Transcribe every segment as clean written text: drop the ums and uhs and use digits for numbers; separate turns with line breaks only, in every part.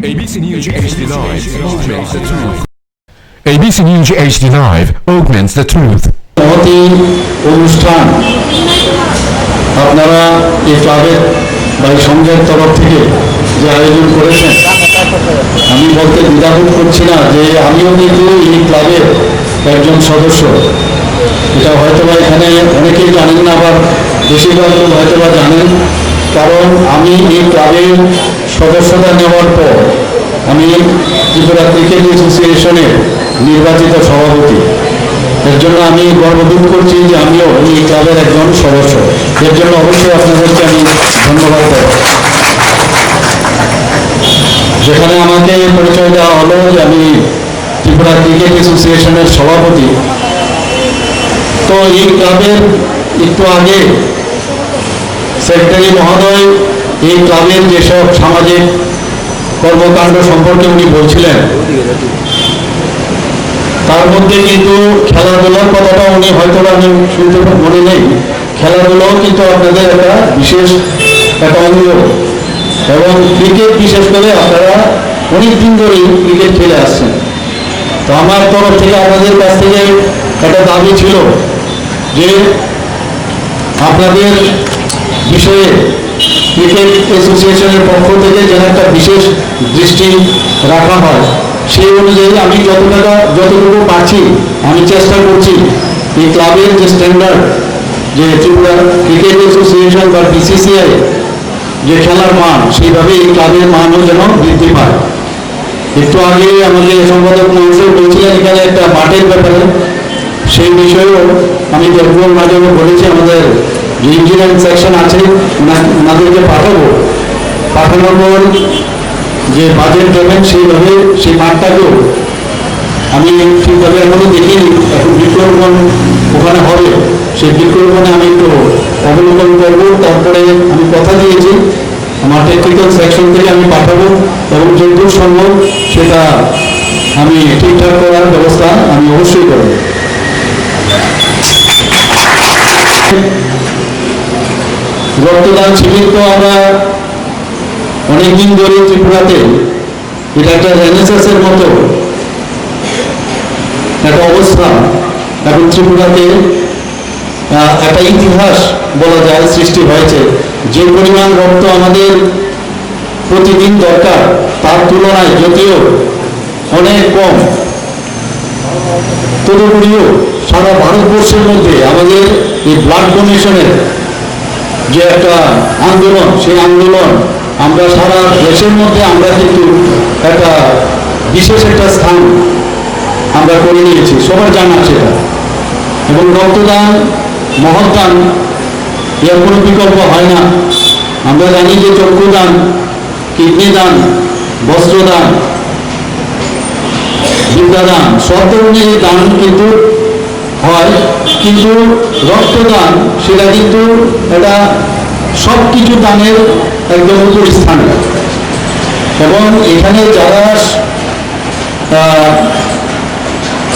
ABC News HD Live augments the truth. ABC News HD Live augments the truth.
মহতি অনুষ্ঠান আপনারা এই ক্লাবের বা এই সংঘের তরফ থেকে যে আয়োজন করেছেন, আমি বলতে দ্বিধাবোধ করছি না যে আমিও কিন্তু এই ক্লাবের একজন সদস্য। এটা হয়তোবা এখানে অনেকেই জানেন না, আবার বেশিরভাগ লোক হয়তোবা জানেন, কারণ আমি এই ক্লাবের সদস্যতা নেওয়ার পর আমি ত্রিপুরা ক্রিকেট অ্যাসোসিয়েশনের নির্বাচিত সভাপতি। এর জন্য আমি গর্ববোধ করছি যে আমিও এই ক্লাবের একজন সদস্য। এর জন্য অবশ্যই আপনাদেরকে আমি ধন্যবাদ দেব। যেখানে আমাকে পরিচয় দেওয়া হলো যে আমি ত্রিপুরা ক্রিকেট অ্যাসোসিয়েশনের সভাপতি, তো এই ক্লাবের একটু আগে সেক্রেটারি মহোদয় এই ক্লাবের যেসব সামাজিক কর্মকাণ্ড সম্পর্কে উনি বলছিলেন, তার মধ্যে কিন্তু খেলাধুলার কথাটা উনি হয়তো আমি শুনতে মনে নেই। খেলাধুলাও কিন্তু আপনাদের একটা বিশেষ একটা অঙ্গ, এবং ক্রিকেট বিশেষ করে আপনারা অনেক দিন ধরেই ক্রিকেট খেলে আসছেন। তো আমার তরফ থেকে আপনাদের কাছ থেকে একটা দাবি ছিল যে আপনাদের বিষয়ে ক্রিকেট অ্যাসোসিয়েশনের পক্ষ থেকে যেন একটা বিশেষ দৃষ্টি রাখা হয়। সেই অনুযায়ী আমি যতটুকু পারছি আমি চেষ্টা করছি এই ক্লাবের যে স্ট্যান্ডার্ড, যে ত্রিপুরা ক্রিকেট অ্যাসোসিয়েশন বা BCCI যে খেলার মান, সেইভাবে এই ক্লাবের মানও যেন বৃদ্ধি পায়। একটু আগে আমাদের সম্পাদক মহাশয় বলছিলেন এখানে একটা মাঠের ব্যাপারে, সেই বিষয়েও আমি দেখবার মাঝে বলেছি আমাদের যে ইঞ্জিনিয়ারিং সেকশন আছে ওনাদেরকে পাঠানোর পর যে বাজেট দেবেন সেইভাবে সেই মাঠটাকেও আমি ঠিকভাবে এখনো দেখিনি। এখন বৃক্ষরোপণ ওখানে হবে, সেই বৃক্ষরোপণে আমি একটু অবলোকন করবো। তারপরে আমি কথা দিয়েছি আমার টেকনিক্যাল সেকশন থেকে আমি পাঠাবো, এবং যতদূর সম্ভব সেটা আমি ঠিকঠাক করার ব্যবস্থা আমি অবশ্যই করব। রক্তদান শিবির তো আমরা অনেকদিন ধরে ত্রিপুরাতে এটা একটা রেনেসাঁসের মতো একটা অবস্থা। এখন ত্রিপুরাতে একটা ইতিহাস বলা যায় সৃষ্টি হয়েছে। যে পরিমাণ রক্ত আমাদের প্রতিদিন দরকার তার তুলনায় যদিও অনেক কম, তদুপরিও সারা ভারতবর্ষের মধ্যে আমাদের এই ব্লাড ডোনেশনের যে একটা আন্দোলন, সেই আন্দোলন আমরা সারা দেশের মধ্যে আমরা কিন্তু একটা বিশেষ একটা স্থান আমরা করে নিয়েছি, সবার জানা সেটা। এবং রক্তদান মহৎদান এর কোনো বিকল্প হয় না। আমরা জানি যে চক্ষুদান, কিডনি দান, বস্ত্রদান, বিদ্যাদান, সব ধরনের দান কিন্তু হয়, কিন্তু রক্তদান সেটা কিন্তু এটা সব কিছু দানের একদম উপর স্থানে। এবং এখানে যারা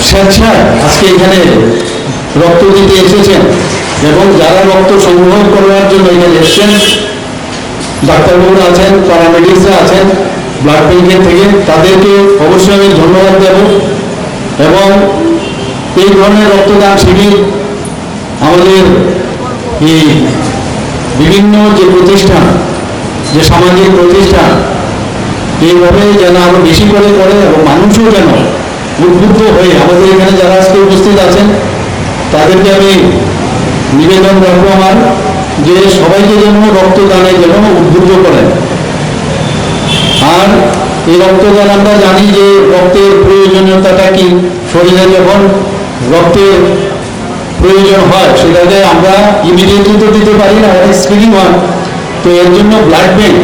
স্বেচ্ছায় আজকে এখানে রক্ত দিতে এসেছেন এবং যারা রক্ত সংগ্রহ করার জন্য এখানে এসেছেন, ডাক্তারবাবুরা আছেন, প্যারামেডিক্সরা আছেন ব্লাড ব্যাংকের থেকে, তাদেরকে অবশ্যই আমি ধন্যবাদ দেব। এবং এই ধরনের রক্তদান শিবির আমাদের এই বিভিন্ন যে প্রতিষ্ঠান, যে সামাজিক প্রতিষ্ঠান এইভাবে যেন আরো বেশি করে করে, এবং মানুষও যেন উদ্বুদ্ধ হয়ে আমাদের এখানে যারা আজকে উপস্থিত আছেন তাদেরকে আমি নিবেদন রাখবো আমার, যে সবাইকে যেন রক্তদানে যেন উদ্বুদ্ধ করেন। আর এই রক্তদান আমরা জানি যে রক্তের প্রয়োজনীয়তাটা কি, শরীরে যখন রক্তের প্রয়োজন হয় সেটাকে আমরা ইমিডিয়েটলি তো দিতে পারি না, অনেক স্ক্রিনিং হয়। তো এর জন্য ব্লাড ব্যাংক,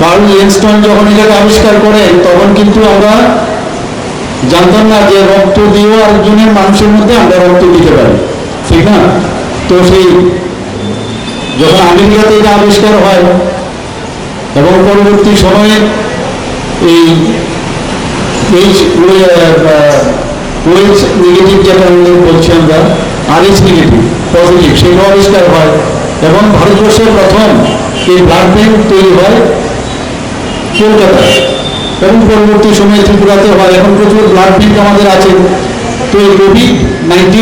কার্ল লিনস্টন যখন এটাকে আবিষ্কার করেন তখন কিন্তু আমরা জানতাম না যে রক্ত দিয়েও আরেকজনের মানুষের মধ্যে আমরা রক্ত দিতে পারি, ঠিক না? তো সেই যখন আমেরিকাতে এটা আবিষ্কার হয় এবং পরবর্তী সময়ে এই ওএইচ নেগেটিভ যেটা বলছি আমরা, RH নেগেটিভ পজিটিভ, সেটাও আবিষ্কার হয় এবং ভারতবর্ষের প্রথম এই ব্লাড ব্যাংক তৈরি হয় কলকাতায় এবং পরবর্তী সময়ে ত্রিপুরাতে হয়। এখন প্রচুর ব্লাড ব্যাংক আমাদের আছে। তো এই কোভিড-19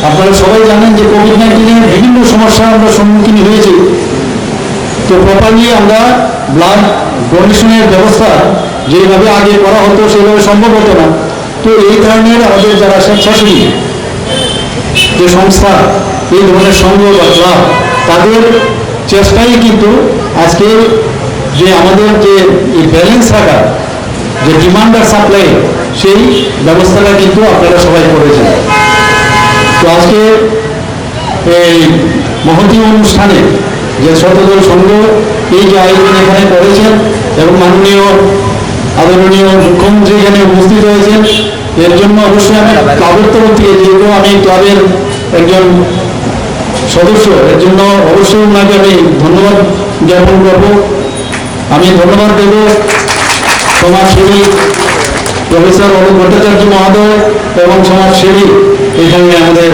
আপনারা সবাই জানেন যে কোভিড-19 বিভিন্ন সমস্যার আমরা সম্মুখীন হয়েছি। তো প্রপারলি আমরা ব্লাড ডোনেশনের ব্যবস্থা যেভাবে আগে করা হতো সেভাবে সম্ভব হতো না। তো এই ধরনের আমাদের যারা স্বেচ্ছাসেবী যে সংস্থা, এই ধরনের সংঘ বা ক্লাব, তাদের চেষ্টাই কিন্তু আজকে যে আমাদের যে ব্যালেন্স রাখা, যে ডিমান্ড আর সাপ্লাই, সেই ব্যবস্থাটা কিন্তু আপনারা সবাই করেছেন। তো আজকে এই মহতী অনুষ্ঠানে যে শতদল সংঘ এই যে আয়োজন এখানে করেছেন এবং মাননীয় আদরণীয় মুখ্যমন্ত্রী এখানে উপস্থিত হয়েছেন, এর জন্য অবশ্যই আমি ক্লাবের তরফ থেকে, যেহেতু আমি ক্লাবের একজন সদস্য, এর জন্য অবশ্যই ওনাকে আমি ধন্যবাদ জ্ঞাপন করব। আমি ধন্যবাদ দেব সমাজসেবী প্রফেসর অরূপ ভট্টাচার্য মহোদয় এবং সমাজসেবী এখানে আমাদের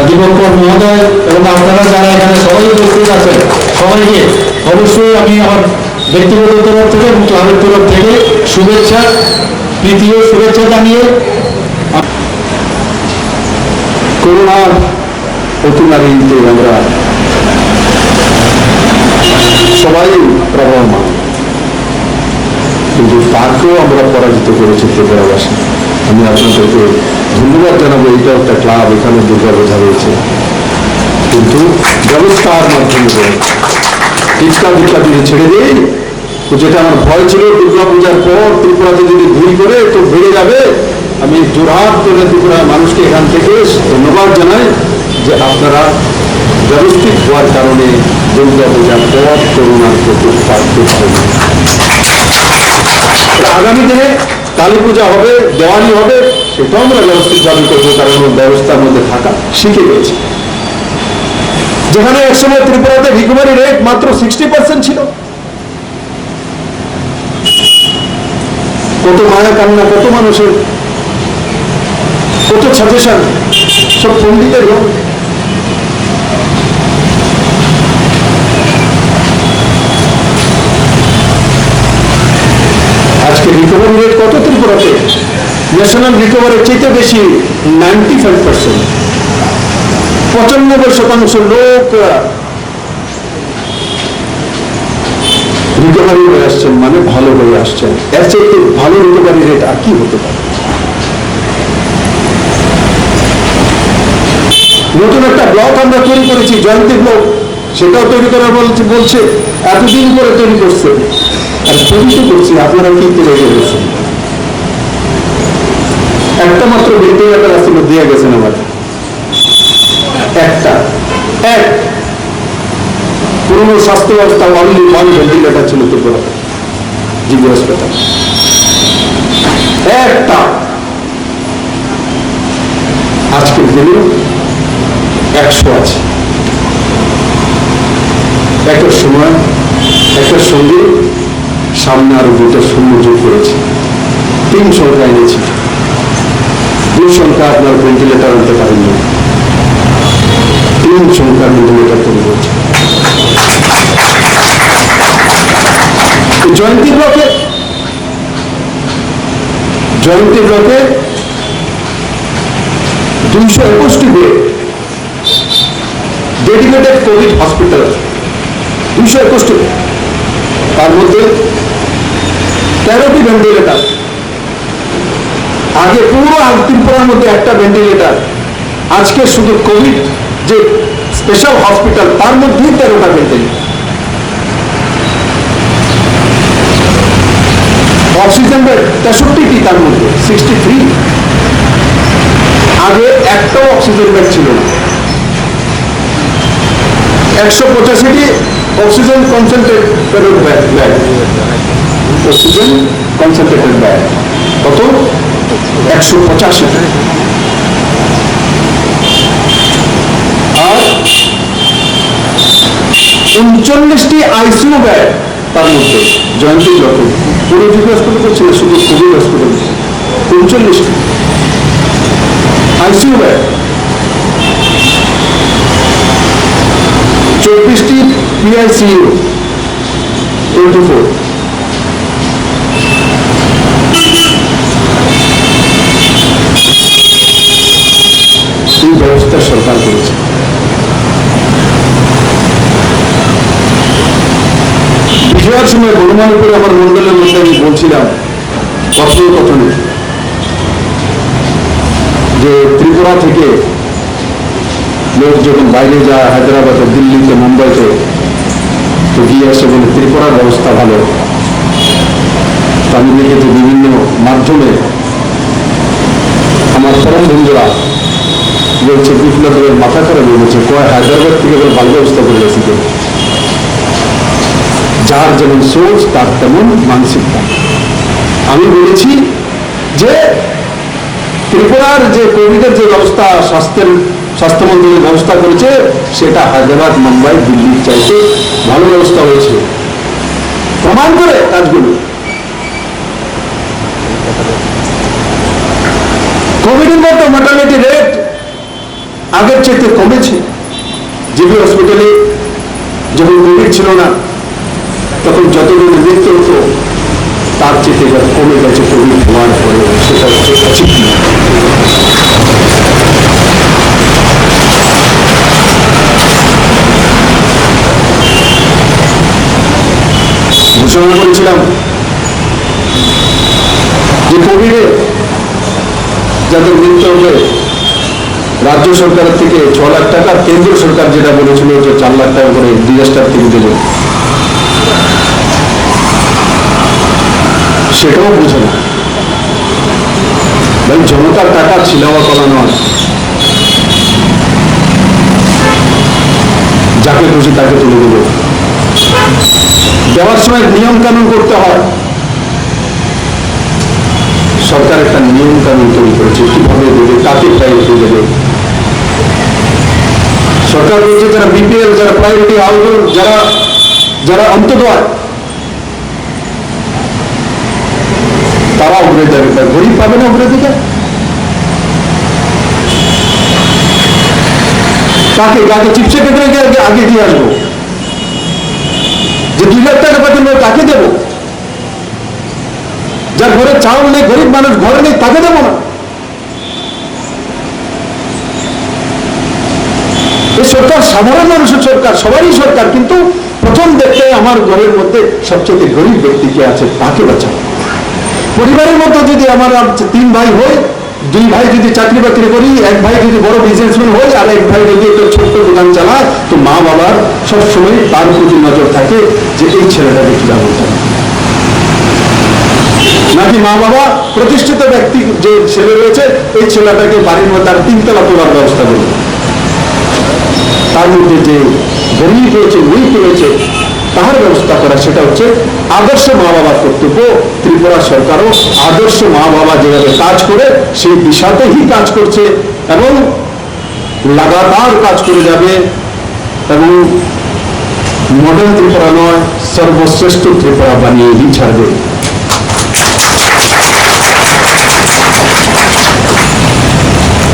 দিবঙ্কর মহোদয় এবং আপনারা যারা এখানে সবাই উপস্থিত আছেন, সবাইকে অবশ্যই আমি আমার ব্যক্তিগত তরফ থেকে এবং ক্লাবের তরফ থেকে শুভেচ্ছা, প্রীতি ও শুভেচ্ছা জানিয়ে করোনার অতিমারিতে আমরা সবাই প্রবহমান, কিন্তু তাকেও আমরা পরাজিত করেছি ত্রিপুরাবাসী। আমি আপনাদেরকে ধন্যবাদ জানাবো। এইটা একটা ক্লাব, এখানে দুর্গাপূজা রয়েছে, কিন্তু ব্যবস্থার মাধ্যমে টিকা যদি ছেড়ে দিই, তো যেটা আমার ভয় ছিল দুর্গাপূজার পর ত্রিপুরাতে যদি ভুল করে তো বেড়ে যাবে, আমি জোরহাট করে ত্রিপুরার মানুষকে এখান থেকে ধন্যবাদ জানাই যে আপনারা ব্যবস্থিত হওয়ার কারণে দুর্গাপূজার পর করোনার প্রকোপ বাড়তে পারে। আগামী দিনে কালী পূজা হবে, দেওয়ালি হবে, সেটাও আমরা ব্যবস্থিতভাবে করবো, কারণ ব্যবস্থার মধ্যে থাকা শিখে গেছি। যেখানে একসময় ত্রিপুরাতে রিকভারি রেট মাত্র 60% ছিল, কত মায়া কান্না, কত মানুষের, কত সাজেশন, সব পন্ডিতের লোক। আজকে রিকভারি রেট কত ত্রিপুরাতে? ন্যাশনাল রিকভারির চাইতে বেশি, 95%। 95% লোক রিকভারি হয়ে আসছেন, মানে ভালো হয়ে আসছেন। এর চাইতে ভালো রিকভারি রেট আর কি হতে পারে? নতুন একটা ব্লক আমরা তৈরি করেছি, জয়ন্তী ব্লক, সেটাও তৈরি করা বলছে, এতদিন করে তৈরি করছে, আর তৈরি তো করছি, আপনারা কি তৈরি করেছেন? একটা মাত্র ভেন্টিলেটার আসলে দিয়ে গেছেন আমাদের, একটা পুরনো স্বাস্থ্য ব্যবস্থা অনলি ওয়ান ভেন্টিলেটার ছিল ত্রিপুরাতে, জিবি হাসপাতাল একটা। আজকের দিনে 100 আছে। একটা সময় একটার সঙ্গে সামনে আরো 2টা শূন্য যোগ করেছে, 3 সংখ্যা এনেছি, 2 সংখ্যা আপনার ভেন্টিলেটার আনতে পারেননি, 3 সংখ্যা ভেন্টিলেটার তৈরি করছে। জয়ন্তী ব্লকে 221টি বেড, ডেডিকেটেড কোভিড হসপিটাল 221টি, তার মধ্যে 13টি ভেন্টিলেটার। আগে পুরো ত্রিপুরার মধ্যে একটা ভেন্টিলেটার, আজকে শুধু কোভিড যে স্পেশাল হসপিটাল তার মধ্যেই 13টা ভেন্টিলেটার। অক্সিজেন বেড 63টি, তার মধ্যে 63। আগে একটাও অক্সিজেন বেড ছিল না। 185টি oxygen concentrated bed, oxygen concentrated bed কত? 185। আর 39টি আইসিইউ বেড, তার মধ্যে জয়ন্তী ব্লকে, পুরো জিবি হাসপাতাল ছিল, শুধু কোভিড হসপিটাল 39টি আইসিইউ বেড, 24টি পিআইসিইউ 24। সময় গণমানুপুরে আমার মন্ডলের মধ্যে আমি বলছিলাম কথোপকথনে যে ত্রিপুরা থেকে লোক যখন বাইরে যায় হায়দ্রাবাদে, দিল্লিতে, মুম্বাইতে, তো গিয়ে আসে বলে ত্রিপুরার ব্যবস্থা ভালো। আমি দেখেছি বিভিন্ন মাধ্যমে আমার পরম বন্ধুরা বলছে বিপ্লবের মাথা খারাপ হয়ে গেছে, কয় হায়দ্রাবাদ থেকে ভালো ব্যবস্থা করে গেছি। যার যেমন সোচ তার তেমন মানসিকতা। আমি বলেছি যে ত্রিপুরার যে কোভিডের যে ব্যবস্থা স্বাস্থ্যমন্ত্রীর ব্যবস্থা করেছে সেটা হায়দ্রাবাদ, মুম্বাই, দিল্লির চাইতে ভালো ব্যবস্থা হয়েছে, প্রমাণ করে কাজগুলো। কোভিডের মধ্যে মর্টালিটি রেট আগের চাইতে কমেছে। জিবি হসপিটালে যখন কোভিড ছিল না তখন যতগুলো মৃত্যু হতো তার চেয়ে এবার কমে গেছে কোভিড হওয়ার পরে। সেটা হচ্ছে সঠিক ঘোষণা করেছিলাম যে কোভিডে যাদের মৃত্যু হবে রাজ্য সরকারের থেকে 6 লাখ টাকা, কেন্দ্র সরকার যেটা বলেছিল যে 4 লাখ টাকা করে ডিজাস্টার থেকে দেবে, সেটাও বুঝে না। ভাই জনতার টাকা ছিলাওয়া করা নয়, যাকে খুশি তাকে তুলে দেবে। দেওয়ার সময় নিয়ম কানুন করতে হয়। সরকার একটা নিয়ম কানুন তৈরি করেছে কিভাবে দেবে, কাকে প্রায়োরিটি দেবে। সরকার বলছে যারা বিপিএল, যারা প্রায়োরিটি হাউস, যারা অন্তদয় তারা অগ্রাধিকার, গরিব পাবে না অগ্রাধিকার। কাকে চিফ সেক্রেটারিকে আগে দিয়ে আসবো, যে 2 লাখ টাকা পাবেন তাকে দেবো, যার ঘরে চাউল নেই, গরিব মানুষ ঘরে নেই, তাকে দেবো না। এই সরকার সাধারণ মানুষের সরকার, সবারই সরকার, কিন্তু প্রথম দেখতে আমার ঘরের মধ্যে সবচেয়ে গরিব ব্যক্তি কে আছে তাকে বাঁচাবো। পরিবারের মধ্যে যদি আমার 3 ভাই হয়, 2 ভাই যদি চাকরি বাকরি করি, 1 ভাই যদি বড় বিজনেসম্যান হয়, আর 1 ভাই যদি একটা ছোট্ট দোকান চালায়, তো মা বাবার সবসময় তার প্রতি নজর থাকে যে এই ছেলেটাকে কিভাবে চালাবে। নাকি মা বাবা প্রতিষ্ঠিত ব্যক্তি যে ছেলে রয়েছে এই ছেলেটাকে বাড়ির মধ্যে তার 3 তলা তোলার ব্যবস্থা করবে। তার মধ্যে যে গরিব রয়েছে, উইক রয়েছে, তাহার ব্যবস্থা করা, সেটা হচ্ছে আদর্শ মা বাবার কর্তব্য। ত্রিপুরা সরকারও আদর্শ মা বাবা যেভাবে কাজ করে সেই দিশাতেই কাজ করছে এবং লাগাতার কাজ করে যাবে। এবং মডেল ত্রিপুরা নয়, সর্বশ্রেষ্ঠ ত্রিপুরা বানিয়েই ছাড়বে।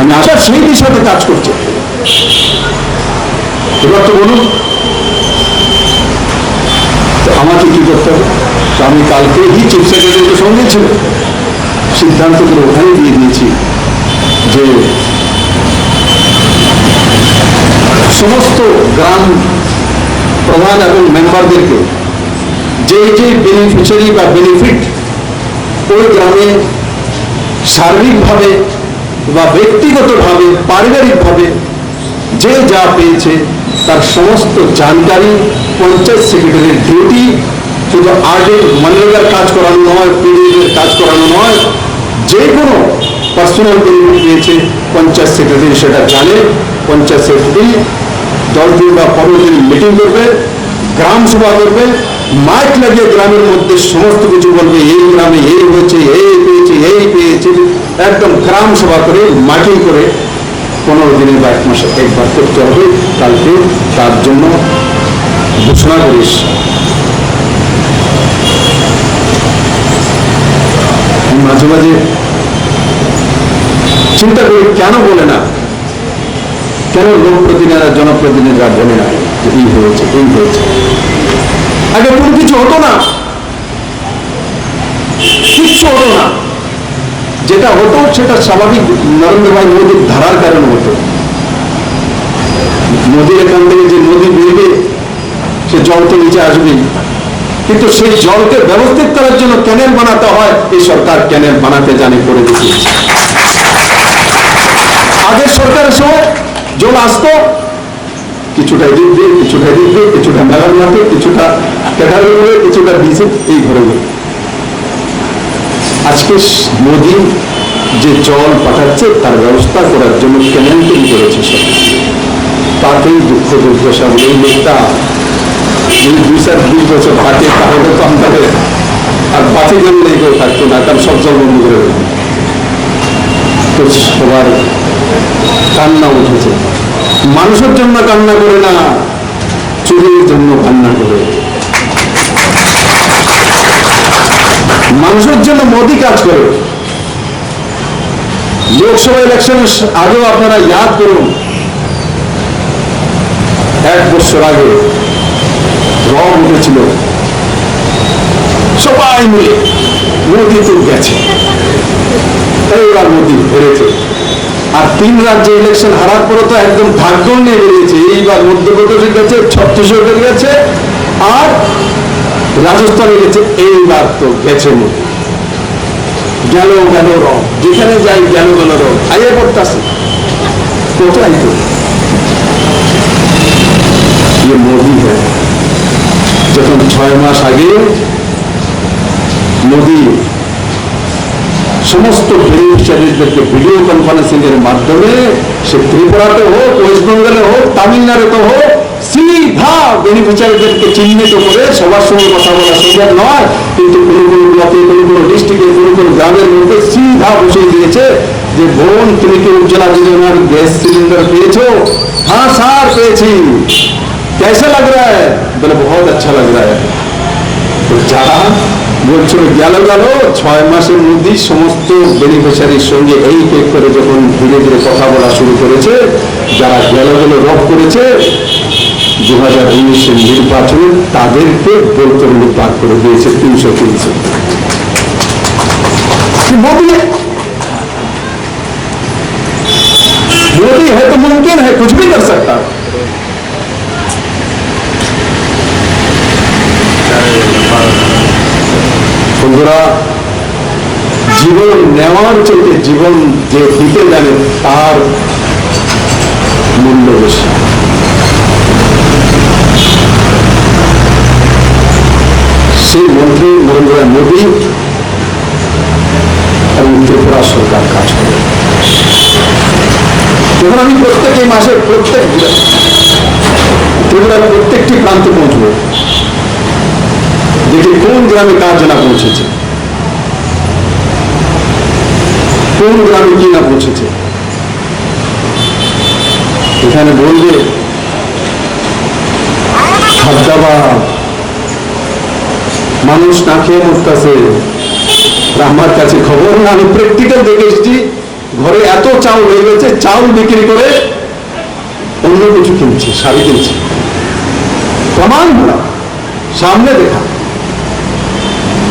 আমি আশা সেই দিশাতে কাজ করছে। এবার তো বলুন আমাকে কি করতে হবে। তো আমি কালকেই চিফ সেক্রেটারির সঙ্গে ছিল, সিদ্ধান্ত করে ওখানে দিয়ে দিয়েছি যে সমস্ত গ্রাম প্রধান এবং মেম্বারদেরকে যে বেনিফিশিয়ারি বা বেনিফিট ওই গ্রামে সার্বিকভাবে বা ব্যক্তিগতভাবে, পারিবারিকভাবে যে যা পেয়েছে তার সমস্ত জানকারি পঞ্চায়েত সেক্রেটারির ডিউটি। শুধু আর্টের মনরেগার কাজ করানো নয়, পিডিএর কাজ করানো নয়, যে কোনো পার্সোনাল বেনিফিট পেয়েছে পঞ্চায়েত সেক্রেটারি সেটা জানে। পঞ্চায়েত সেক্রেটারি 10 দিন বা 15 দিন মিটিং করবে, গ্রাম সভা করবে, মাইক লাগিয়ে গ্রামের মধ্যে সমস্ত কিছু বলবে, এই গ্রামে এই হয়েছে, এই পেয়েছে, এই পেয়েছে, একদম গ্রাম সভা করে মাটি করে 15 দিনে বা 1 মাসে একবার করতে হবে। কালকে তার জন্য ঘোষণা করিস। মাঝে মাঝে চিন্তা করি কেন বলে না, কেন লোকপ্রতিনিধিরা জনপ্রতিনিধিরা বলে না যে এই হয়েছে, এই হয়েছে। আগে কোনো কিছু হতো না, কিচ্ছু হতো না। যেটা হতো সেটা স্বাভাবিক নরেন্দ্র ভাই মোদীর ধারার কারণে হতো। নদীর এখান থেকে যে নদী বেরবে সে জল তো নিচে আসবেই, কিন্তু সেই জলকে ব্যবস্থিত করার জন্য ক্যানেল বানাতে হয়, এই সরকার ক্যানেল বানাতে জানে করে দিয়েছে। আগের সরকারের সময় জল আসতো কিছুটা এদিক দিয়ে, কিছুটা এদিক দিয়ে, কিছুটা মেলার মাঠে, কিছুটা ক্যাটারে করে, কিছুটা ডিজে, এই ঘরে ঘরে। আজকে মোদী যে জল পাঠাচ্ছে তার ব্যবস্থা করার জন্য ক্যানেল তৈরি করেছে সরকার। তাতেই দুঃখ দুর্দশা বলে এই লোকটা যদি 2-20 বছর থাকে তাহলে তো আমাদের আর বাঁচে গেলে এই কেউ থাকতো না, কারণ সব জল বন্ধ করে দেবে। তো সবার কান্না উঠেছে, মানুষের জন্য কান্না করে না, চুরির জন্য কান্না করে। মানুষের জন্য মোদি কাজ করে। লোকসভা ইলেকশনের আগেও আপনারা ইয়াদ করুন, 1 বছর আগে রব উঠেছিল, সবাই মিলে মোদি তো গেছে, এইবার মোদি হেরেছে। আর 3 রাজ্যে ইলেকশন হারার পরে তো একদম ভাগ্য নিয়ে বেরিয়েছে। এইবার মধ্যপ্রদেশে গেছে, ছত্তিশগড়ে গেছে, আর রাজস্থানে গেছে। এইবার তো গেছে মোদি, গেল গেল রব, যেখানে যাই গেল গেল রব আইয়ে পড়তেছে। কোথায় তো ये मोदी है। যখন 6 মাস আগে মোদি সমস্ত বেনিফিশিয়ারিদেরকে ভিডিও কনফারেন্সিং এর মাধ্যমে, সে ত্রিপুরাতে হোক, ওয়েস্ট বেঙ্গলে হোক, তামিলনাড়ুতে হোক, সিধা বেনিফিশিয়ারিদেরকে চিহ্নিত করে সবার সঙ্গে কথা বলা সম্ভব নয়, কিন্তু কোনো কোনো ব্লকে, কোনো কোনো ডিস্ট্রিক্টে, কোনো কোনো গ্রামের মধ্যে সিধা বসিয়ে দিয়েছে যে বোন তুমি কি উজ্জ্বলা যোজনার গ্যাস সিলিন্ডার পেয়েছো? হ্যাঁ স্যার পেয়েছি। कैसा लग रहा है? बोले बहुत अच्छा लग रहा है। तो যারা বলছিল গেল গেল 6 মাসের মধ্যে সমস্ত বেনিফিশিয়ারির সঙ্গে এই পেক করে যখন ধীরে ধীরে কথা বলা শুরু করেছে, যারা গেল গেল রব করেছে 2019-এর নির্বাচনে তাদেরকে বলতরুল পার করে দিয়েছে 300। मोदी है तो मुमकिन है, कुछ भी कर सकता है। বন্ধুরা, জীবন নেওয়ার চেয়ে জীবন যে দিতে জানে তার মূল্য বেশি। সেই মন্ত্রী নরেন্দ্র মোদী এবং ত্রিপুরা সরকার কাজ করে। যখন আমি প্রত্যেক এই মাসের ত্রিপুরার প্রত্যেকটি প্রান্তে পৌঁছবো, দেখি কোন গ্রামে কাজ না পৌঁছেছে, কোন গ্রামে কি না পৌঁছেছে। এখানে বলবে খাদ্যাভাব, মানুষ না খেয়ে মরতেছে। আমার কাছে খবর না, আমি প্র্যাকটিক্যাল দেখে এসেছি। ঘরে এত চাউল হয়ে গেছে, চাউল বিক্রি করে অন্য কিছু কিনছে, শাড়ি কিনছে। প্রমাণ ভরা সামনে দেখা,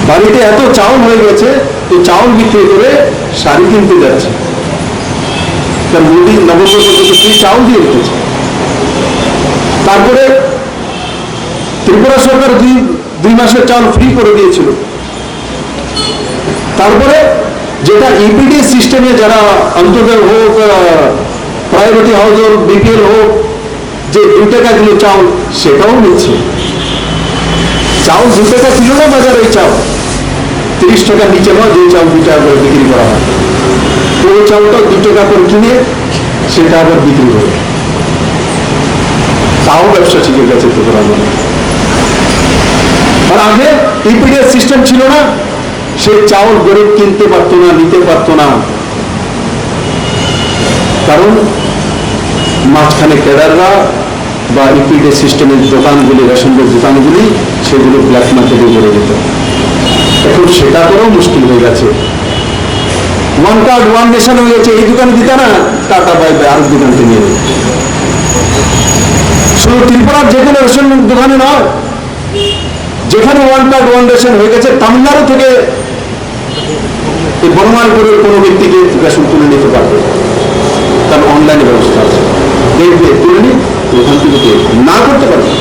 বাড়িতে এত চাউল হয়ে গেছে, তো চাউল বিক্রি করে শাড়ি কিনতে যাচ্ছে। তার মোদী নবপ্রকল্পকে কি চাউল দিয়ে রেখেছে। তারপরে ত্রিপুরা সরকার 2 মাসের চাউল ফ্রি করে দিয়েছিল। তারপরে যেটা ইপিডি সিস্টেমে যারা অন্তর্গত হোক, প্রায়োরিটি হাউস হোক, বিপিএল হোক, যে 2 টাকা দিল চাউল, সেটাও নিচ্ছে। চাউল 2 টাকা ছিল না বাজারে, ওই চাউল 30 টাকার নিচে নয়, যে চাউল 2 টাকা করে বিক্রি করা হয়, ওই চাউলটা 2 টাকা করে কিনে সেটা আবার বিক্রি করে। তাও ব্যবসা শিখে গেছে ত্রিপুরা। আর আগে ইপিডি সিস্টেম ছিল না, সেই চাউল গরিব কিনতে পারতো না, নিতে পারতো না, কারণ মাঝখানে ক্যাডাররা বা ইপিডি সিস্টেমের দোকানগুলি, রেশনের দোকানগুলি, সেগুলো ব্ল্যাক মার্কেটে করে দিত। এখন সেটা করেও মুশকিল হয়ে গেছে। 1 কার্ড 1 নেশন হয়ে গেছে। এই দোকানে দিতে না, টাটা বাই বাই, আরেক দোকানকে নিয়ে নেবে। শুধু ত্রিপুরার যে কোনো রেশন দোকানে নয়, যেখানে 1 কার্ড 1 রেশন হয়ে গেছে, তামিলনাড়ু থেকে এই বনমালপুরের কোনো ব্যক্তিকে রেশন তুলে নিতে পারবে, কারণ অনলাইনে ব্যবস্থা আছে। দেখবে তুলে নি, ওখান থেকে না করতে পারবে।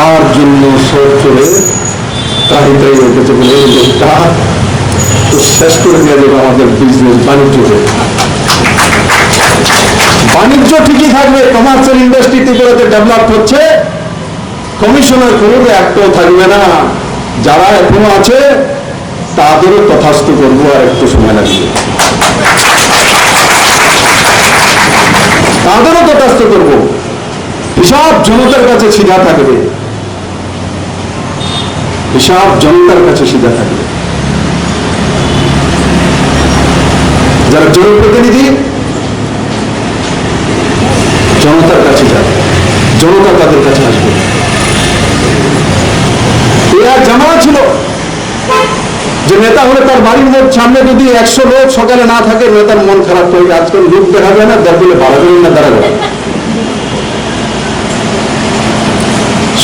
তার জন্য সব চলে তাই উঠেছে বলে লোকটা তো শেষ করে দেওয়া যাবে আমাদের বিজনেস বাণিজ্যকে। বাণিজ্য ঠিকই থাকবে, কমার্শিয়াল ইন্ডাস্ট্রি ত্রিপুরাতে ডেভেলপ হচ্ছে, কমিশনের কোনো একটাও থাকবে না। যারা এখনো আছে তাদেরও তথাস্তু করবো, আর একটু সময় লাগবে, তাদেরও তথাস্তু করবো। হিসাব জনতার কাছে সিধা থাকবে, হিসাব জনতার কাছে সিধা থাকবে। যারা জনপ্রতিনিধি জনতার কাছে যাবে, জনতা তাদের কাছে আসবে। এরা জানা ছিল যে নেতা হলে তার বাড়ির সামনে যদি 100 লোক সকালে না থাকে নেতার মন খারাপ হয়ে যায়। আজকাল লোক দেখা যায় না, দেখলে বাড়াবেন না দাঁড়াবে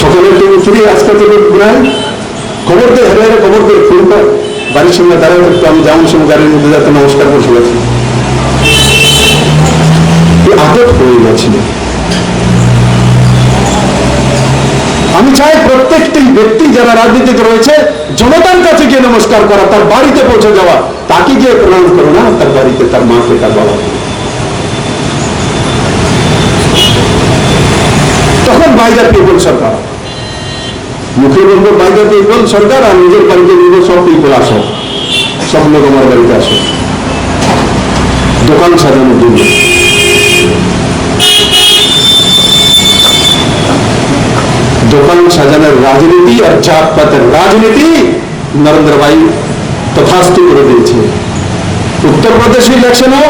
সকালের দিন ফিরে আজকাল তো লোক ঘুরায় খবর দিয়ে হেরে হেরে খবর দিয়ে ফোন কর বাড়ির সঙ্গে দাঁড়ায় থাকতো। আমি যেমন সময় গাড়ির মধ্যে যাতে নমস্কার করে গেছি, আদত হয়ে গেছিল। আমি চাই প্রত্যেকটি ব্যক্তি যারা রাজনীতিতে রয়েছে জনতার কাছে গিয়ে নমস্কার করা, তার বাড়িতে পৌঁছে যাওয়া, তাকে গিয়ে প্রণাম করো না তার বাড়িতে, তার মাকে, তার বাবাকে। তখন বাই দ্য পিপল সরকার, মুখে বলবো বাই দ্য পিপল সরকার, আর নিজের বাড়িতে বলবো সব পিপল আসো, সব লোক আমার বাড়িতে আসো দোকান সাজানোর জন্য। দোকান সাজানোর রাজনীতি আর জাতপাতের রাজনীতি নরেন্দ্র ভাই তথাস্তু করে দিয়েছে। উত্তরপ্রদেশ ইলেকশনও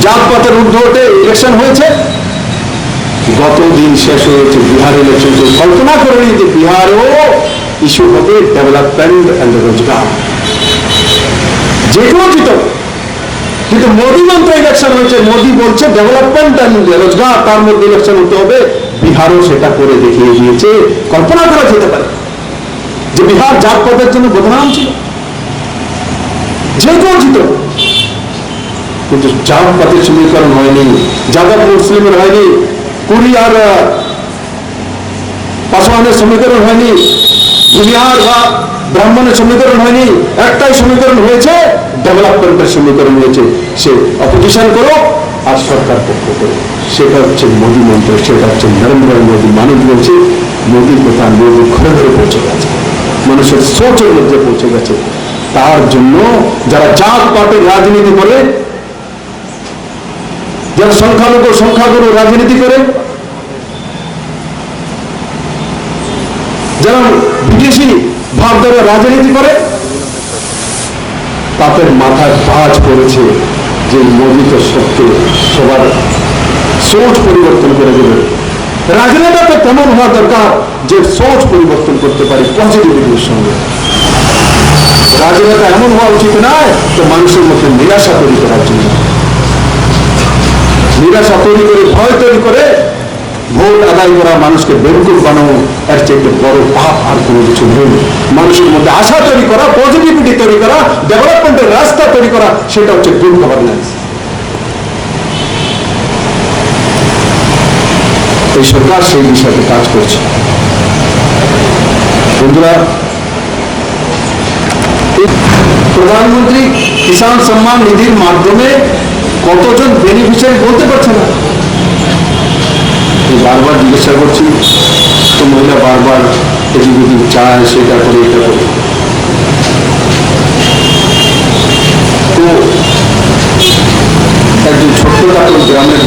জাতপাতের ঊর্ধ্বে উঠে ইলেকশন হয়েছে, গত দিন শেষ হয়েছে বিহার ইলেকশন। কল্পনা করেনি যে বিহারও ইস্যু হবে ডেভেলপমেন্ট এন্ড রোজগার, যে কোনো জিত। কিন্তু মোদী মন্ত্র ইলেকশন হয়েছে, মোদী বলছে ডেভেলপমেন্ট এন্ড রোজগার, তার মধ্যে ইলেকশন হতে হবে। বিহারও সেটা করে দেখিয়ে দিয়েছে। কল্পনা করা যেতে পারে যে বিহার জাতপাতের জন্য বদনাম ছিল, যে কেউ জিত, কিন্তু জাতপাতের সমীকরণ হয়নি, যাদব মুসলিমের হয়নি, কুড়ি আর পাসওয়ানের সমীকরণ হয়নি, ভূমিহার বা ব্রাহ্মণের সমীকরণ হয়নি। একটাই সমীকরণ হয়েছে, ডেভেলপমেন্টের সমীকরণ হয়েছে। সে অপোজিশন করো আর সরকার পক্ষ করো, সেটা হচ্ছে মোদী মন্ত্র, সেটা হচ্ছে নরেন্দ্র মোদী। মানুষ বলছে মোদীর কথা মোদী ঘরে ঘরে পৌঁছে গেছে, মানুষের সোচের মধ্যে পৌঁছে গেছে। তার জন্য যারা জাত পাতের রাজনীতি করে, যারা সংখ্যাগুরু রাজনীতি করে, যারা বিদেশি ভাবধারা রাজনীতি করে, তাদের মাথায় বাজ পড়েছে যে মোদী তো সত্য সবার সোচ পরিবর্তন করে দেবে। রাজনেতা তো তেমন হওয়া দরকার যে সোচ পরিবর্তন করতে পারে পজিটিভিটির সঙ্গে। রাজনেতা এমন হওয়া উচিত নয় তো মানুষের মধ্যে নিরাশা তৈরি করার জন্য, নিরাশা তৈরি করে, ভয় তৈরি করে ভোট আদায় করা, মানুষকে বেকুব বানানো, এর চেয়ে বড় পাপ আর কোনো কিছু নেই। মানুষের মধ্যে আশা তৈরি করা, পজিটিভিটি তৈরি করা, ডেভেলপমেন্টের রাস্তা তৈরি করা, সেটা হচ্ছে গুড গভর্নেন্স। এই সরকার সেই বিষয়ে কাজ করছে। বন্ধুরা, প্রধানমন্ত্রী কিষাণ সম্মান নিধির মাধ্যমে কতজন বেনিফিশিয়ারি বলতে পারছে না। বারবার জিজ্ঞাসা করছি তো মহিলা বারবার এদিক চায়, সেটা করে এটা করে। তো একজন ছোট্টখাটো গ্রামের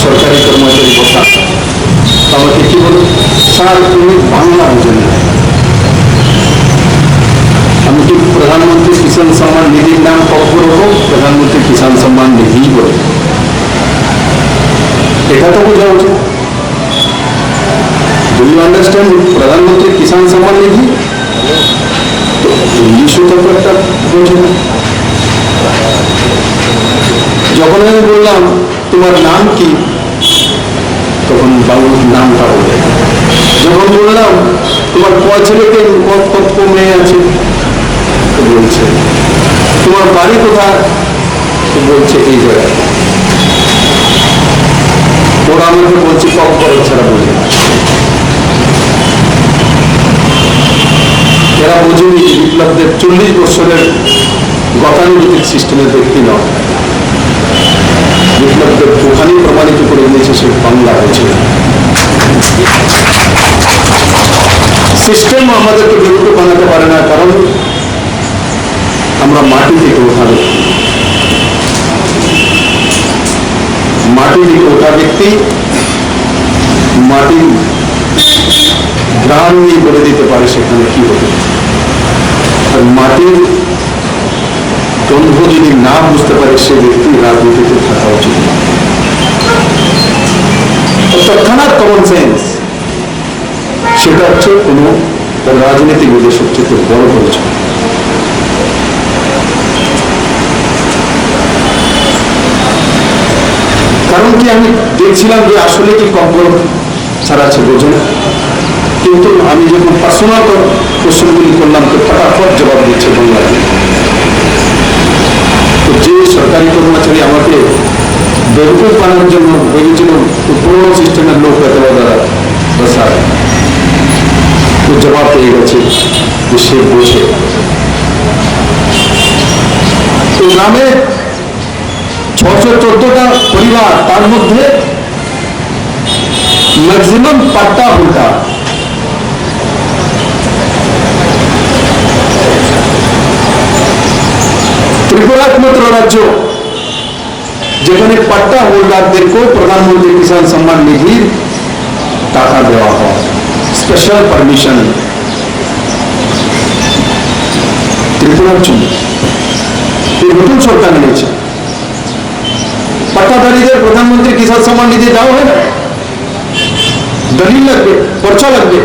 সরকারি কর্মচারী বসা আমাকে কি বলুন, স্যার তুমি বাংলা বোঝেন না। আমি কি প্রধানমন্ত্রী কিষাণ সম্মান নিধির নাম কখন করবো? প্রধানমন্ত্রী কিষাণ সম্মান নিধি বলে, এটা তো বোঝা উচিত। Do you understand প্রধানমন্ত্রী কিষাণ সম্মান নিধি? তো ইংলিশও তো একটা বোঝে না। যখন আমি বললাম তোমার নাম কি, তখন বাবুর নামটা বলে। যখন বললাম তোমার কয় ছেলেকে কত মেয়ে আছে, তো বলছে তোমার বাড়ি কোথায়, তো বলছে এই জায়গায়। ওরা আমাকে বলছি কম খরচ ছাড়া বোঝে না। এরা বোঝেনি বিপ্লবদের 40 বছরের গতানুগতিক সিস্টেমের ব্যক্তি নয়। বিপ্লবদের ওখানে প্রমাণিত করে দিয়েছে সে বাংলা বোঝে। সিস্টেম আমাদেরকে বিরুদ্ধে বানাতে পারে না, কারণ আমরা মাটি থেকে ওঠা ব্যক্তি। মাটি থেকে ওঠা ব্যক্তি মাটির গ্রাম নিয়ে বলে দিতে পারে সেখানে কি হবে। আর মাটির গন্ধ যদি না বুঝতে পারে সে ব্যক্তি রাজনীতিতে থাকা উচিত না। তৎক্ষণাৎ কমন সেন্স, সেটা হচ্ছে কোনো রাজনীতিবিদের সবচেয়ে বড় পরিচয়। কারণ কি আমি দেখছিলাম যে আসলে কি কম্পল ছাড়া আছে বোঝে না, কিন্তু আমি যখন পার্সোনাল কোশ্চেনগুলি করলাম তো ফটাফট জবাব দিচ্ছে বাংলাতে। তো যে সরকারি কর্মচারী আমাকে বেরুকুল বানানোর জন্য ভেবেছিল পুরোনো সিস্টেমের লোক হয়তো দ্বারা বসায়, তো জবাব পেয়ে গেছে যে সে বোঝে। তো গ্রামে 614টা পরিবার, তার মধ্যে ম্যাক্সিমাম পাট্টা ভুলটা। ত্রিপুরা একমাত্র রাজ্য যেখানে পাট্টা হোল্ডারদেরকেও প্রধানমন্ত্রী কিষাণ সম্মান নিধির টাকা দেওয়া হয়, স্পেশাল পারমিশন ত্রিপুরার জন্য। এই নতুন সরকার নিয়েছে, পাট্টাধারীদের প্রধানমন্ত্রী কিষাণ সম্মান নিধি দেওয়া হয় না, দলিল লাগবে, পর্চা লাগবে।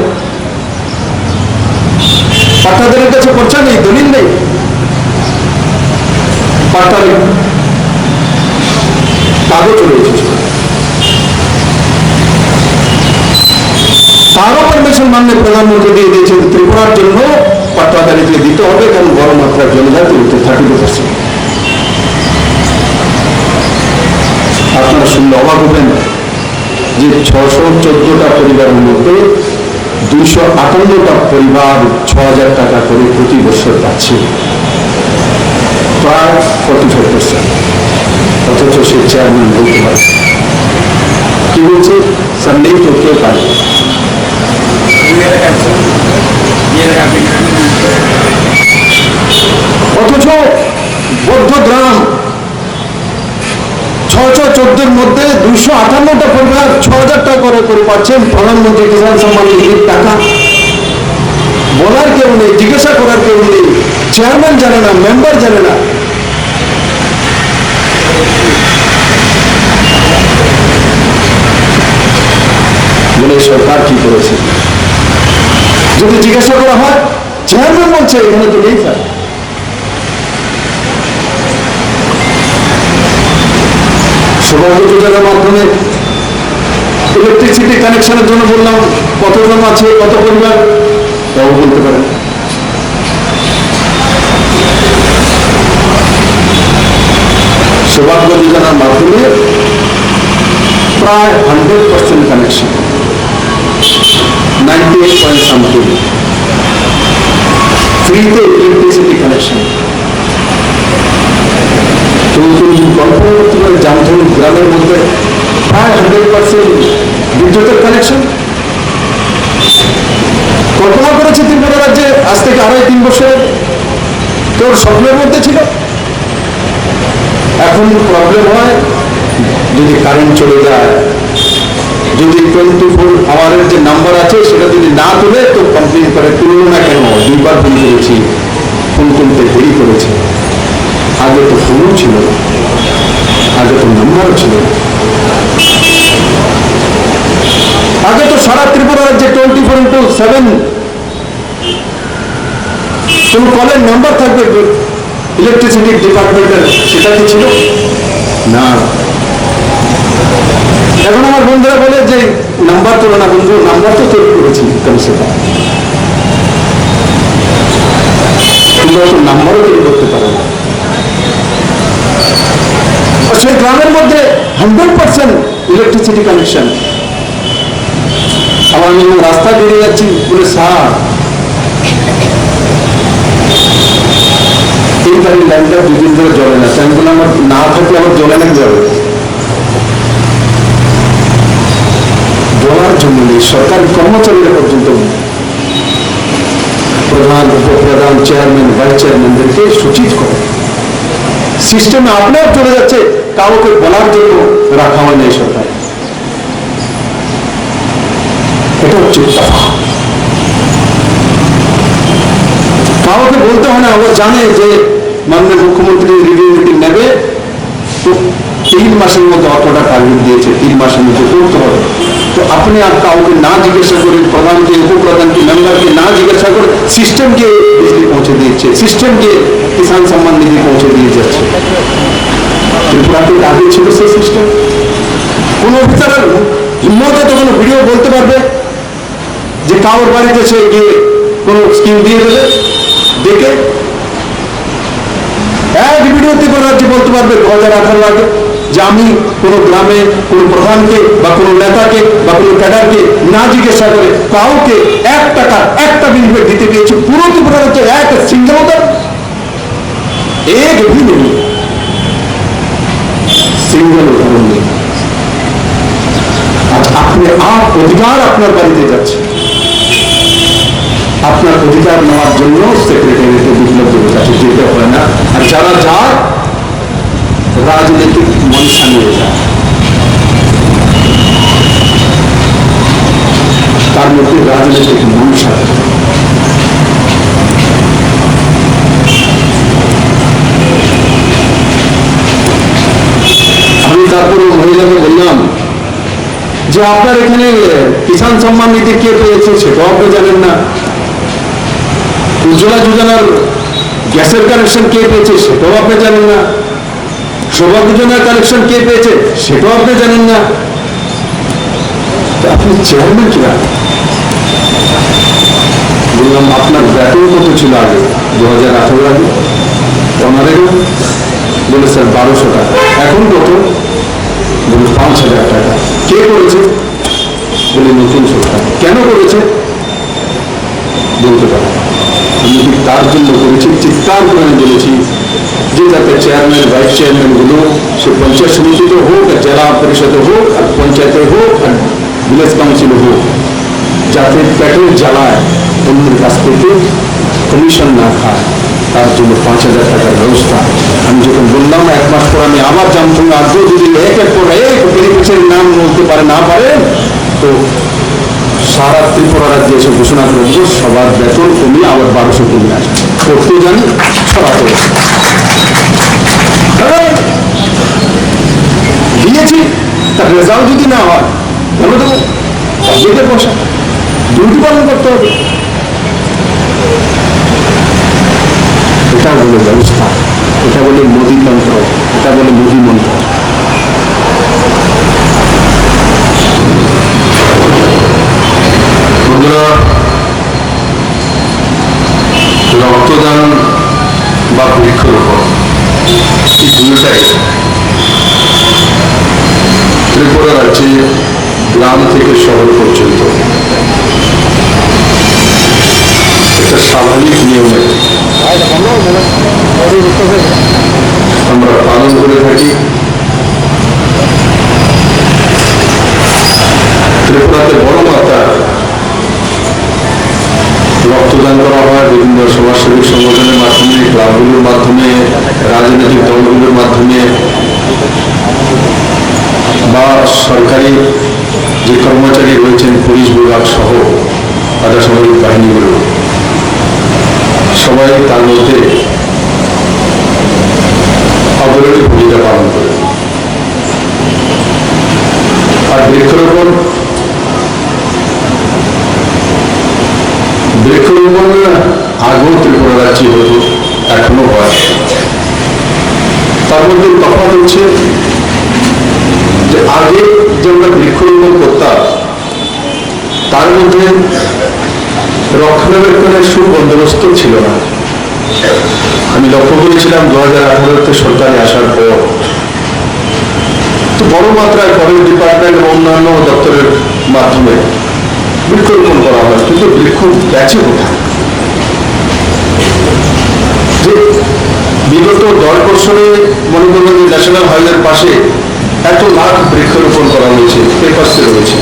পাট্টাধারীর কাছে পর্চা নেই, দলিল নেই, পাট্টার কাগজ চলে এসেছে। তারও পারমিশন মানলে প্রধানমন্ত্রী দিয়ে দিয়েছেন ত্রিপুরার জন্য পাট্টাধারীকে দিতে হবে, কারণ বড় মাত্রার জনজাতি 30%। আপনারা শুনলে অবাক হবেন যে 614টা পরিবারের মধ্যে 258টা পরিবার 6,000 টাকা করে প্রতি বছর পাচ্ছে, প্রায় 45%। অথচ সে চেয়ারম্যান বলতে পারে কি বলছে, স্যার নেই তো কেউ পারে। অথচ বৌদ্ধ গ্রাম 614 মধ্যে 258টা পরিবার 6,000 টাকা করে পাচ্ছেন প্রধানমন্ত্রী কিষাণ সম্মান নিধির টাকা। বলার কেউ নেই, জিজ্ঞাসা করার কেউ নেই, চেয়ারম্যান জানে না, মেম্বার জানে না। বলে সরকার কি করেছে, যদি জিজ্ঞাসা করা হয় চেয়ারম্যান বলছে এখানে তো নেই স্যার। সৌভাগ্য যোজনার মাধ্যমে ইলেকট্রিসিটি কানেকশনের জন্য বললাম কতজন আছে, কত পরিবার, তাও বলতে পারেন। সৌভাগ্য যোজনার মাধ্যমে প্রায় 100% কানেকশন, 98.something ফ্রিতে ইলেকট্রিসিটি কানেকশন। তো গল্প করতে পারে জামধনি গ্রামের মধ্যে প্রায় 100% বিদ্যুতের কানেকশন। কল্পনা করেছে ত্রিপুরা রাজ্যে আজ থেকে 2.5-3 বছর তোর স্বপ্নের মধ্যে ছিল। এখন প্রবলেম হয় যদি কারেন্ট চলে যায়, যদি 24 আওয়ারের যে নাম্বার আছে সেটা যদি না তুলে তো কমপ্লেন করে, তুললো না কেন, 2বার ফোন করেছি, ফোন তুলতে দেরি করেছে। আগে তো ফোনও ছিল না, আগে তো নাম্বারও ছিল না, আগে তো সারা ত্রিপুরা রাজ্যে 24/7 কোন কলের নাম্বার থাকবে ইলেকট্রিসিটি ডিপার্টমেন্টের, সেটা কি ছিল না। এখন আমার বন্ধুরা বলে যে নাম্বার তোলো না, বন্ধু নাম্বার তো তৈরি করেছি কমসে কম, কিন্তু নাম্বারও তৈরি করতে পারে না। সেই গ্রামের মধ্যে 100% ইলেকট্রিসিটি কানেকশন। আবার আমি রাস্তায় বেরিয়ে যাচ্ছি, বলে স্যার এই গাড়ির লাইনটা দুদিন ধরে জ্বলে না। আমি বললাম আমার না থাকলে আমার জ্বলে না যাবে, বলার জন্য নেই। সরকারি কর্মচারীরা পর্যন্ত প্রধান, উপপ্রধান, চেয়ারম্যান, ভাইস চেয়ারম্যানদেরকে সূচিত করে। সিস্টেমে আপনার চলে যাচ্ছে, কাউকে বলার জন্য রাখা হয় নাই সরকার। এটা হচ্ছে কাউকে বলতে হয় না, ও জানে যে মাননীয় মুখ্যমন্ত্রী রিভিউ মিটিং নেবে, তো 3 মাসের মধ্যে অতটা টার্গেট দিয়েছে, 3 মাসের মধ্যে করতে হবে। তো আপনি আর কাউকে না জিজ্ঞাসা করে, প্রধানকে, উপপ্রধানকে, মেম্বারকে না জিজ্ঞাসা করে সিস্টেমকে বিজলি পৌঁছে দিয়েছে, সিস্টেমকে কিষাণ সম্মান নিধি পৌঁছে দিয়ে যাচ্ছে। ত্রিপুরাতে আগে ছিল সেই সিস্টেম। কোন অফিসারের হিম্মত তো কোনো ভিডিও বলতে পারবে যে কারোর বাড়িতে সে গিয়ে কোন স্কিম দিয়ে দেবে দেখে? এক ভিডিওতে কোনো রাজ্যে বলতে পারবে 2018 আগে যে আমি কোনো গ্রামে কোনো প্রধানকে বা কোনো নেতাকে বা কোনো ক্যাডারকে না জিজ্ঞাসা করে কাউকে 1 টাকা একটা বেনিফিট দিতে পেরেছি পুরো ত্রিপুরা রাজ্যে? এক সিঙ্গেল উদাহরণ, এক भी नहीं, সিঙ্গেল উদাহরণ নেই। আপনি অধিকার আপনার বাড়িতে যাচ্ছে, আপনার অধিকার নেওয়ার জন্য সেক্রেটারিয়েটে বিপ্লব দেবের কাছে যেতে হয় না। আর যারা যায় রাজনৈতিক মনসা নিয়ে যায়, তার মধ্যে রাজনৈতিক মনসা। আমি তারপরে মহিলাকে বললাম যে আপনার এখানে কিষাণ সম্মান নিধি কে পেয়েছে সেটাও আপনি জানেন না, উজ্জ্বলা যোজনার গ্যাসের কানেকশন কে পেয়েছে সেটাও আপনি জানেন না, সৌভাগ্য যোজনার কানেকশন কে পেয়েছে সেটাও আপনি জানেন না, আপনি চেয়ারম্যান কিনা? বললাম আপনার বেতন কত ছিল আগে 2018 আগে? ওনারেরও বলে স্যার 1200 টাকা। এখন কত? বলে 5000 টাকা। কে করেছে? বলে নতুন সরকার। কেন করেছে? বলতে পারে। আমি তার জন্য করেছি, চিৎকার করে আমি বলেছি যে যাতে চেয়ারম্যান, ভাইস চেয়ারম্যান গুলো সে পঞ্চায়েত সমিতিতে হোক, আর জেলা পরিষদে হোক, আর পঞ্চায়েতে হোক, আর ভিলেজ কাউন্সিলে হোক, যাতে পেটের জ্বালায় অন্যের কাছ থেকে কমিশন না খায়, তার জন্য 5000 টাকার ব্যবস্থা। আমি যখন বললাম 1 মাস পর আমি আবার জানতাম, আজও যদি একের পর এক বেনিফিশিয়ারির নাম বলতে পারে না পারে, তো সারা ত্রিপুরা রাজ্যে এসে ঘোষণা করবো সবার বেতন কমিয়ে আবার 1200 কমিয়ে আসবে। করতে জানি সরাতে দিয়েছি, তার রেজাল্ট যদি না হয় তাহলে তো যেতে বসা ডিউটি পালন করতে হবে। এটা বলে ব্যবস্থা, এটা বলে মোদীতন্ত্র, এটা বলে মোদী মন্ত্র। বন্ধুরা, রক্তদান বা বৃক্ষরোপণ এই দুটাই ত্রিপুরা রাজ্যে গ্রাম থেকে শহর পর্যন্ত একটা স্বাভাবিক নিয়মে আমরা পালন করে থাকি। ত্রিপুরাতে বড় মাত্রা রক্তদান করা হয় বিভিন্ন সমাজসেবী সংগঠনের মাধ্যমে, ক্লাবগুলোর মাধ্যমে, রাজনৈতিক দলগুলোর মাধ্যমে, বা সরকারি যে কর্মচারী রয়েছেন পুলিশ বিভাগ সহ আধা সামরিক বাহিনীগুলো সবাই তার মধ্যে অগ্রণী ভূমিকা পালন করে। আর বৃক্ষরোপণ আগেও ত্রিপুরা রাজ্যে হতো, এখনো হয়। তার মধ্যে তফাৎ হচ্ছে যে আগে যে আমরা বৃক্ষরোপণ করতাম তার মধ্যে রক্ষণাবেক্ষণের সুবন্দোবস্ত ছিল না। আমি লক্ষ্য করেছিলাম 2018-তে সরকারে আসার পর তো একটু বড় মাত্রায় ফরেস্ট ডিপার্টমেন্ট এবং অন্যান্য দপ্তরের মাধ্যমে বৃক্ষরোপণ করা হয়, কিন্তু বৃক্ষ গেছে কোথায়? যে বিগত 10 বছরে মনে করবেন যে ন্যাশনাল হাইওয়ের পাশে এত লাখ বৃক্ষরোপণ করা হয়েছে, পেপারসে রয়েছে,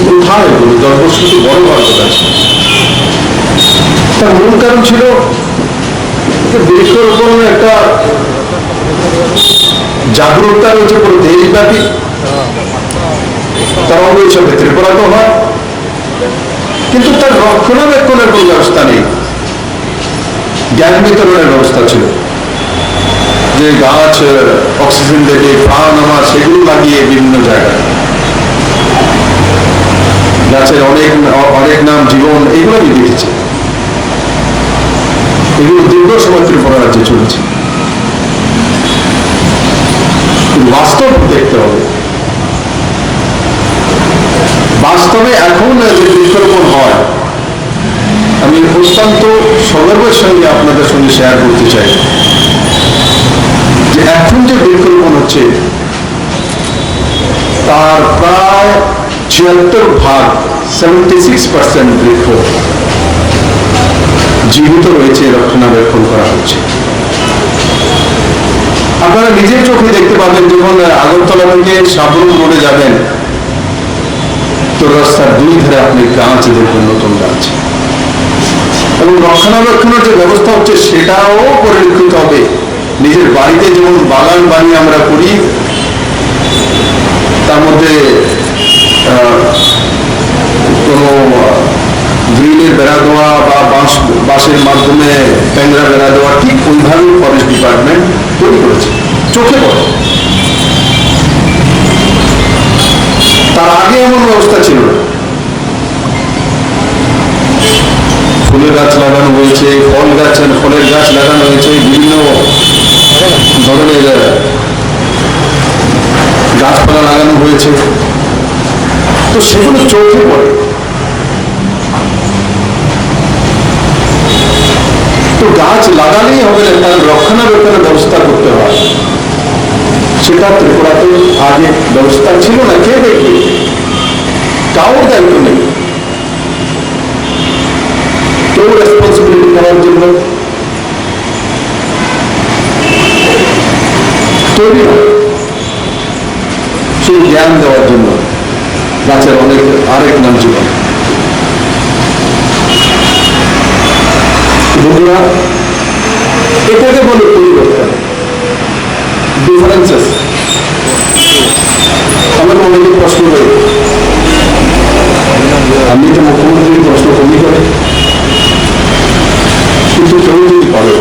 কোথায় বলি 10 বছর তো বড় ভারত আছে। তার মূল কারণ ছিল যে বৃক্ষরোপণ একটা জাগরুকতা রয়েছে পুরো দেশব্যাপী, তার অঙ্গ হিসাবে ত্রিপুরাতে হয়, কিন্তু তার রক্ষণাবেক্ষণের কোন ব্যবস্থা নেই। জ্ঞান বিতরণের ব্যবস্থা ছিল, যে গাছ অক্সিজেন দেবে, প্রাণ আমার, সেগুলো লাগিয়ে বিভিন্ন জায়গায় গাছের অনেক নাম, জীবন, এগুলো আমি দেখেছি। এগুলো দীর্ঘ সময় ত্রিপুরা রাজ্যে চলেছে। বাস্তব দেখতে হবে, বাস্তবে এখন যে বৃক্ষরোপণ হয়, আমি অত্যন্ত সগর্বের সঙ্গে আপনাদের সঙ্গে শেয়ার করতে চাই যে এখন যে বৃক্ষরোপণ হচ্ছে তার প্রায় 76% বৃক্ষ জীবিত রয়েছে, রক্ষণাবেক্ষণ করা হচ্ছে। আপনারা নিজের চোখে দেখতে পাবেন, যখন আগরতলা থেকে সাবরুম রোডে যাবেন তো রাস্তার 2 ধারে আপনি গাছ দেখবেন, নতুন গাছ। এবং রক্ষণাবেক্ষণের যে ব্যবস্থা হচ্ছে সেটাও পরিলক্ষিত হবে। নিজের বাড়িতে যেমন বাগান বানিয়ে আমরা করি, তার মধ্যে কোনো গ্রিলের বেড়া দেওয়া বা বাঁশের মাধ্যমে ট্যাংরা বেড়া দেওয়া, ঠিক ওইভাবেই ফরেস্ট ডিপার্টমেন্ট তৈরি করেছে, চোখে পড়ে। তার আগে এমন ব্যবস্থা ছিল না। ফুলের গাছ লাগানো হয়েছে, ফলের গাছ লাগানো হয়েছে, বিভিন্ন ধরনের গাছপালা লাগানো হয়েছে, তো সেগুলো চোখে পড়ে। তো গাছ লাগালেই হবে না, তার রক্ষণাবেক্ষণের ব্যবস্থা করতে হয়। সেটা ত্রিপুরাতে আগে ব্যবস্থা ছিল না। কে দেখবে? কারোর দায়িত্ব নেই, কেউ রেসপন্সিবিলিটি নেওয়ার জন্য তৈরি হয়, সেই জ্ঞান দেওয়ার জন্য। গাছের আরেক নাম জীবন। বন্ধুরা, এটাকে বলে পরিবর্তন, ডিফারেন্সেস। আমার অনেকে প্রশ্ন করে, আমি তো মুখ্যমন্ত্রীর প্রশ্ন কমই করে, কিন্তু কেউ যদি করে,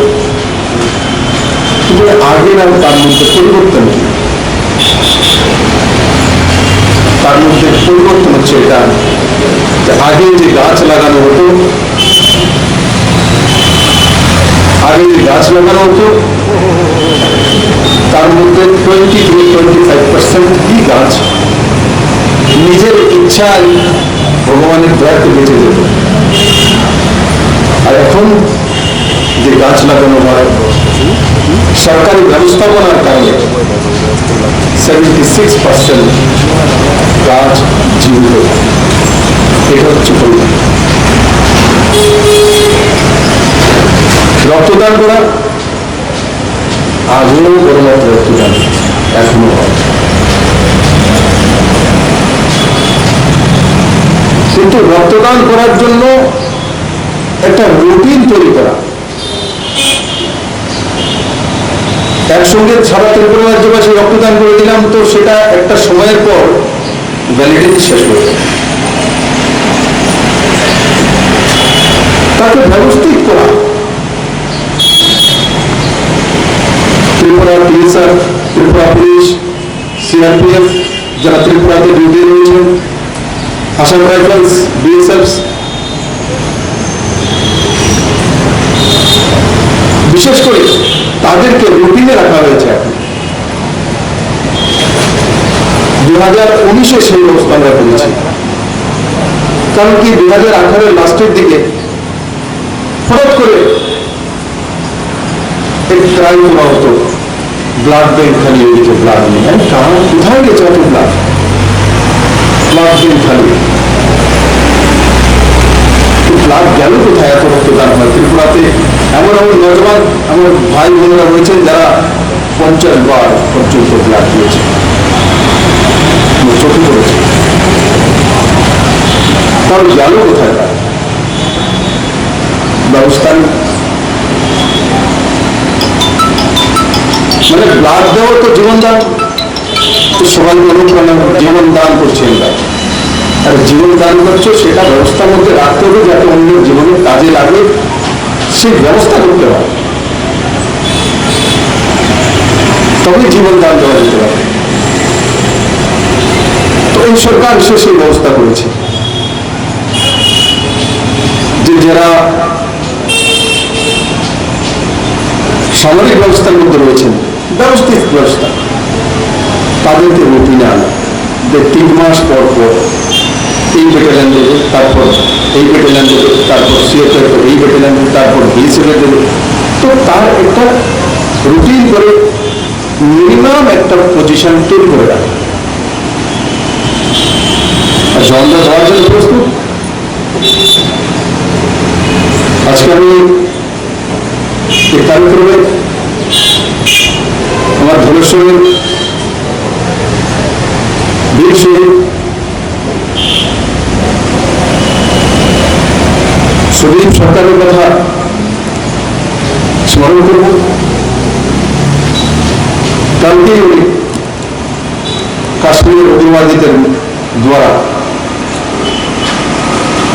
কিন্তু আগের আর তার মধ্যে পরিবর্তন কি? তার মধ্যে পরিবর্তন হচ্ছে এটা, আগে যে গাছ লাগানো হতো, তার মধ্যে 20-25% কি গাছ নিজের ইচ্ছায় ভগবানের দয়াতে বেঁচে যেত। আর এখন যে গাছ লাগানো হয় সরকারি ব্যবস্থাপনার কারণে 76% গাছ জীবিত। এটা হচ্ছে পরিমাণ। রক্তদান করা আগেও বড় মাত্র রক্তদান এখনো হয়, কিন্তু রক্তদান করার জন্য একটা রুটিন তৈরি করা। একসঙ্গে সারা ত্রিপুরা রাজ্যবাসী রক্তদান করে দিলাম, তো সেটা একটা সময়ের পর ভ্যালিডিটি শেষ হয়ে যায়। তাকে ব্যবস্থিত করা, Tripura TSR, Tripura police, CRPF যারা ত্রিপুরাতে ডিউটি রয়েছেন, আসাম রাইফেলস, বিএসএফ, বিশেষ করে তাদেরকে রুটিনে রাখা হয়েছে। এখন 2019-এ সেই ব্যবস্থা আমরা করেছি। কারণ কি 2018-এর লাস্টের দিকে হঠাৎ করে এক ক্রাইম হওয়া হতো, ब्लड बैंक खाली হয়ে গেছে, ব্লাড নেই। কারণ কোথায় গেছে এত ব্লাড? ব্লাড बैंक খালি, ব্লাড গেল কোথায়? এত রক্তদান হয় ত্রিপুরাতে। এমন এমন নজওয়ান আমার ভাই বোনেরা রয়েছেন যারা 50 বার পর্যন্ত ব্লাড দিয়েছে, চোখে পড়েছে। তার গেল কোথায়? তার ব্যবস্থা নেই। মানে ব্লাড দেওয়া তো জীবনদান, তো সবাই অনুপ্রেরণা জীবনদান করছেন। আর জীবন দান করছো সেটা ব্যবস্থার মধ্যে রাখতে হবে যাতে অন্যের জীবনে কাজে লাগে, সেই ব্যবস্থা করতে হবে, তবে জীবন দান দেওয়া যেতে পারে। তো এই সরকার এসে সেই ব্যবস্থা করেছে যে যারা সামরিক ব্যবস্থার মধ্যে রয়েছেন, ব্যবস্থিত ব্যবস্থা, তাদেরকে রুটিনে আনা, যে 3 মাস পর পর এই ব্যাটালিয়ন দেবে, তারপর এই ব্যাটালিয়ন দেবে, তারপর সিএফএফ এই ব্যাটালিয়ন দেবে, তারপর বিএসএফ দেবে। তো তার একটা রুটিন করে মিনিমাম একটা পজিশন তৈরি করে রাখে। আর জনতা দেওয়ার জন্য প্রস্তুত। আজকে আমি 1 তারিখ করবে আমার ধলেশ্বরের বীর শহীদ সুদীপ সরকারের কথা স্মরণ করব। কালকে উনি কাশ্মীরের অধিবাসীদের দ্বারা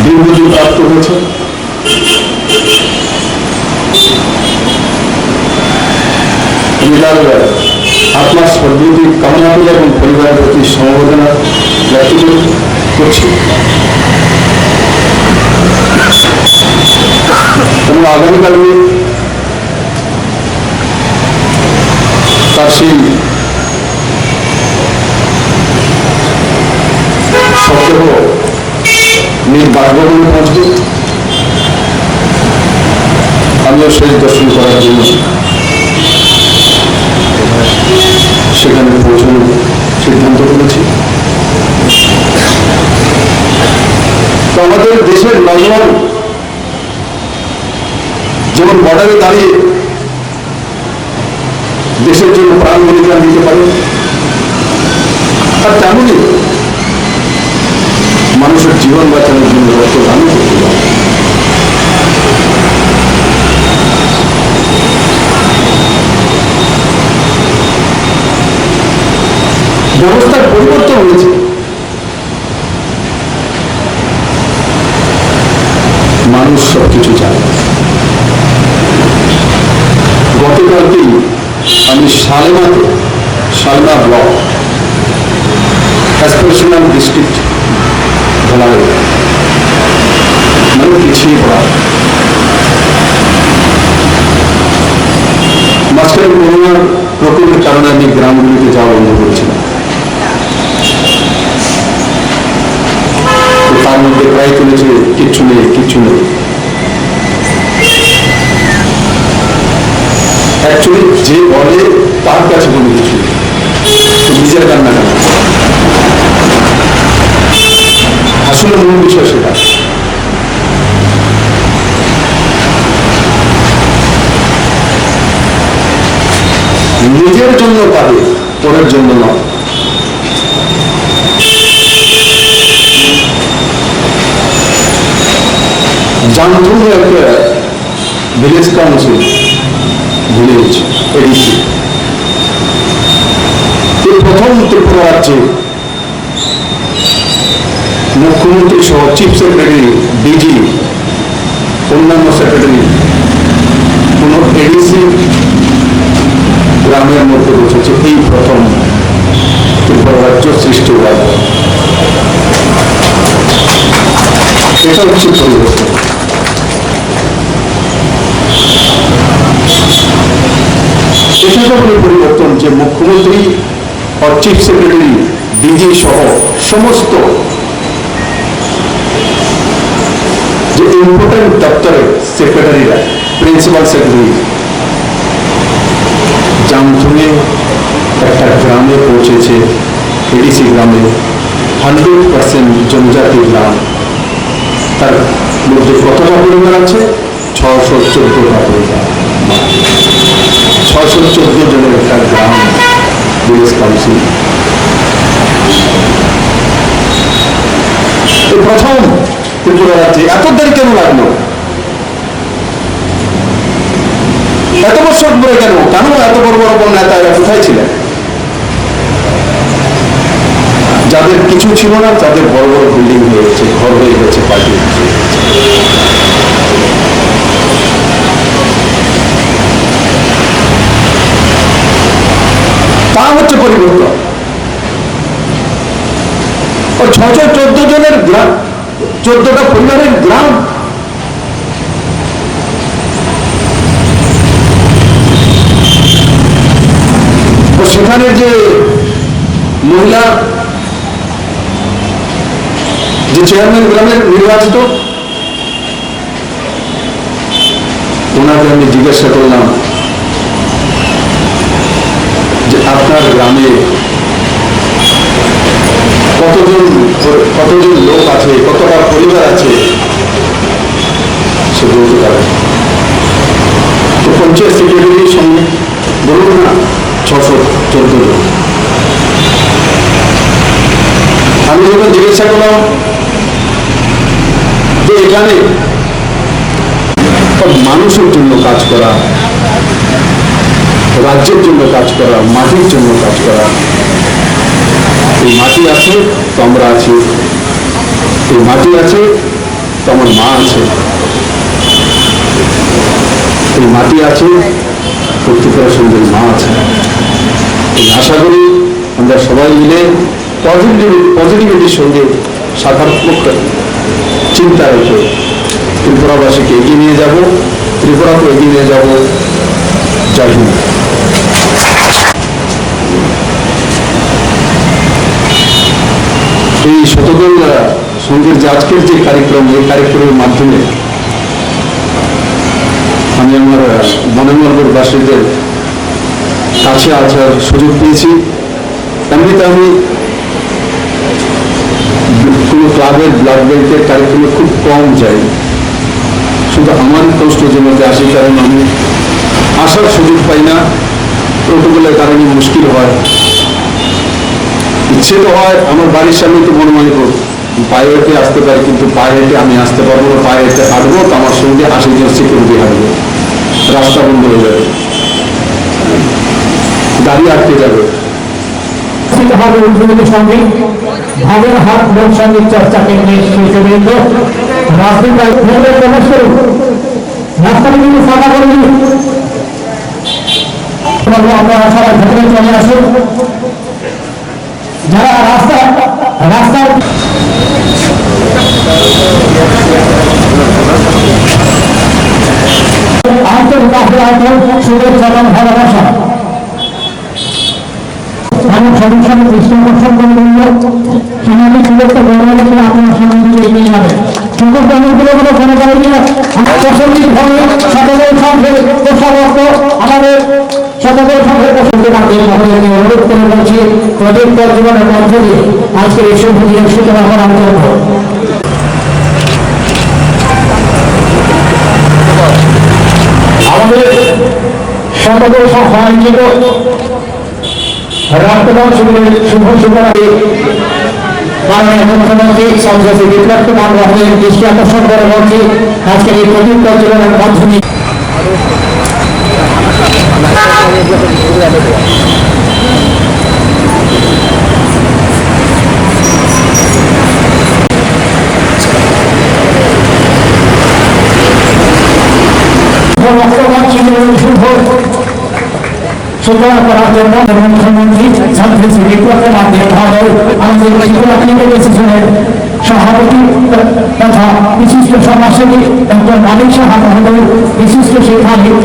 বীরভূষণ প্রাপ্ত হয়েছে। আমি তার আত্মার সদ্গতি কামনা করি এবং পরিবারের প্রতি সমবেদনা ব্যক্ত করছি এবং আগামীকাল তার সেই সপ্তাহ নিজ বাসভবনে পৌঁছবে। আমিও শেষ দর্শন করার জন্য সেখানে পৌঁছানোর সিদ্ধান্ত করেছি। তো আমাদের দেশের নজওয়ান যেমন বর্ডারে দাঁড়িয়ে দেশের জন্য প্রাণ বলিদান দিতে পারে, আর তেমনই মানুষের জীবন বাঁচানোর জন্য রক্তদান করতে পারে। ব্যবস্থার পরিবর্তন হয়েছে। মানুষ সবকিছু চায়। গতকালকেই আমি Salna block aspirational district Dhalai মানে পিছিয়ে পড়া, মাঝখানে করোনার প্রকোপের কারণে আমি গ্রামগুলিতে যাওয়া বন্ধ করেছিলাম। তার মধ্যে প্রায় চলেছে কিচ্ছু নেই। অ্যাকচুয়ালি যে বলে তার কাছে কোনো কিছু নিজের কান্না কেন, আসলে মূল বিষয় সেটা। নিজের জন্য কাঁদে, পরের জন্য নয়। জামথুমে একটা ভিলেজ কাউন্সিল ভিলেজ এডিসি, এই প্রথম ত্রিপুরা রাজ্যে মুখ্যমন্ত্রী সহ চিফ সেক্রেটারি, ডিজি, অন্যান্য সেক্রেটারি, কোন এডিসি গ্রামের মধ্যে বসেছে। এই প্রথম ত্রিপুরা রাজ্য সৃষ্টি হওয়ার পর এটা হচ্ছে পরিবর্তন। এটা তো পরিবর্তন যে মুখ্যমন্ত্রী আর চিফ সেক্রেটারি, ডিজি সহ সমস্ত যে ইম্পর্টেন্ট দপ্তরের সেক্রেটারিরা, প্রিন্সিপাল সেক্রেটারি জামথুমে একটা গ্রামে পৌঁছেছে, এডিসি গ্রামে, 100% জনজাতি গ্রাম। তার মধ্যে কতটা পরিবার আছে? 614টা পরিবার, 614 জনের একটা গ্রাম ভিলেজ কাউন্সিল। প্রথম ত্রিপুরা রাজ্যে এত দেরি কেন লাগলো? এত বছর পরে কেন? কেন এত বড় বড় নেতা এরা কোথায় ছিলেন? যাদের কিছু ছিল না তাদের বড় বড় বিল্ডিং হয়ে গেছে, ঘর হয়ে গেছে, পার্টি হয়ে গেছে। তা হচ্ছে পরিবর্তন। 614 জনের গ্রাম, 14টা পরিবারের গ্রাম। সেখানে যে মহিলা, যে চেয়ারম্যান গ্রামের নির্বাচিত, ওনাকে আমি জিজ্ঞাসা করলাম যে আপনার গ্রামে কতজন লোক আছে, কতটা পরিবার আছে? সে বলতে পারে। তো পঞ্চায়েত সেক্রেটারির সঙ্গে বলুন না 614 জন। আমি যখন জিজ্ঞাসা করলাম যে এখানে মানুষের জন্য কাজ করা, রাজ্যের জন্য কাজ করা, মাটির জন্য কাজ করা, এই মাটি আছে তো আমরা আছি, এই মাটি আছে তো আমার মা আছে, এই মাটি আছে তো ত্রিপুরা সুন্দরী মা আছে। আশা করি আমরা সবাই মিলে পজিটিভিটির সঙ্গে সকারাত্মক চিন্তা রেখে ত্রিপুরাবাসীকে এগিয়ে নিয়ে যাব, ত্রিপুরাকে এগিয়ে নিয়ে যাব। জয় হিন্দ। এই শতদল সঙ্গীর যে আজকের যে কার্যক্রম, এই কার্যক্রমের মাধ্যমে আমি আমার বনেমালপুরবাসীদের কাছে আসার সুযোগ পেয়েছি। এমনিতে আমি কোনো ক্লাবের ব্লাড ব্যাংকের কার্যক্রমে খুব কম যাই, শুধু আমার কষ্টের মধ্যে আসি, কারণ আমি আসার সুযোগ পাই না, প্রোটোকলের কারণে মুশকিল হয়। ইচ্ছে তো হয়, আমার বাড়ির সামনে তো বনমালীপুর, পায়ে হেঁটে আসতে পারি, কিন্তু পায়ে হেঁটে আমি আসতে পারবো না। পায়ে হেঁটে হাঁটবো তো আমার সঙ্গে 80 জন সিকিউরিটি হাঁটবে, রাস্তা বন্ধ হয়ে যাবে, গাড়ি আটকে যাবে।
সঙ্গীত ভাগের হাত লোক সঙ্গীত চর্চা কেন্দ্রে শিল্পবৃন্দ রাজনীতি প্রবেশ করুন, রাস্তাটি কিন্তু ফাঁকা করে দিন। আপনারা সবাই ভেতরে চলে আসুন। যারা রাস্তার আন্তর্জাতিক শুভেচ্ছা এবং ভালোবাসা আমার সদস্যদের দৃষ্টি আকর্ষণ করে বলল, সামাজিক সুরক্ষা বজায় রেখে আপনার সমাজকে এগিয়ে যাবে। সকল গ্রামগুলো কোনো মনে করে নিয়ে প্রাসঙ্গিকভাবে সকলের সঙ্গে পেশাগত আমাদের সকলের সঙ্গে অনুরোধ করে বলছি, প্রদীপ জীবনের মধ্য দিয়ে আজকের এই শুভ দিনের সূচনা করার জন্য। আমাদের সকলের সহায়িত রক্তদান শিবিরের শুভ সূচনাকে মাননীয় মুখ্যমন্ত্রী সংসদে বিপ্লব কুমার রহমানের দৃষ্টি আকর্ষণ করে বলছি, আজকের এই প্রদীপ প্রজ্বলনের মাধ্যমে রক্তদান শিবিরের শুভ সূচনা করার জন্য মুখ্যমন্ত্রী সংসদে বিপ্লব কুমার মহোদয় আমাদের ত্রিপুরা ক্রিকেট অ্যাসোসিয়েশনের সভাপতি তথা বিশিষ্ট সমাজসেবী ডক্টর মানিক সাহা মহোদয়, বিশিষ্ট শিক্ষাবিদ